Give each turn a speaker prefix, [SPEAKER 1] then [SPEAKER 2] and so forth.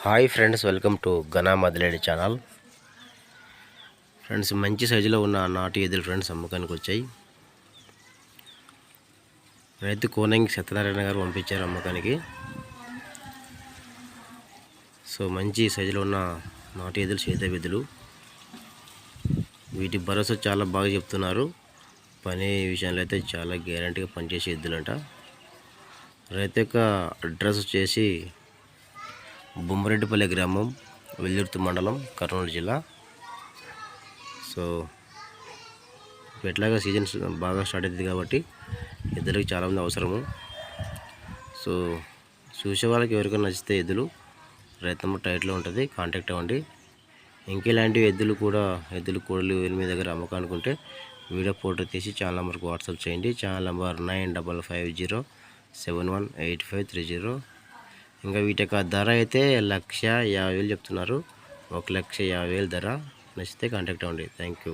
[SPEAKER 1] Hi friends, welcome to ఘనా మదిలేడి channel. Friends, మంచి సైజులో ఉన్న నాటు ఎద్దులు ఫ్రెండ్స్ అమ్మకానికి వచ్చాయి. రైతు కోనంగి సత్యనారాయణ గారు పంపించారు అమ్మకానికి. సో మంచి సైజులో ఉన్న నాటు ఎద్దులు, చేత ఎద్దులు. వీటి భరోసా చాలా బాగా చెప్తున్నారు. పని విషయంలో అయితే చాలా గ్యారంటీగా పనిచేసే ఎద్దులంట. రైతు యొక్క అడ్రస్ వచ్చేసి బొమ్మరెడ్డిపల్లి గ్రామం, వెల్లుర్తి మండలం, కర్నూలు జిల్లా. సో ఎట్లాగా సీజన్స్ బాగా స్టార్ట్ అవుతుంది కాబట్టి ఎద్దులకి చాలామంది అవసరము. సో చూసే వాళ్ళకి ఎవరికైనా నచ్చితే ఎద్దులు రైతు నెంబర్ టైట్లో ఉంటుంది, కాంటాక్ట్ అవ్వండి. ఇంకెలాంటి ఎద్దులు కోడలు మీ దగ్గర అమ్మకానుకుంటే వీడియో ఫోటో తీసి ఛానల్ నెంబర్కి వాట్సాప్ చేయండి. Channel number 9550718530. ఇంకా వీటి యొక్క ధర అయితే 1,50,000 చెప్తున్నారు. 1,50,000 ధర. నచ్చితే కాంటాక్ట్ అవ్వండి. Thank you.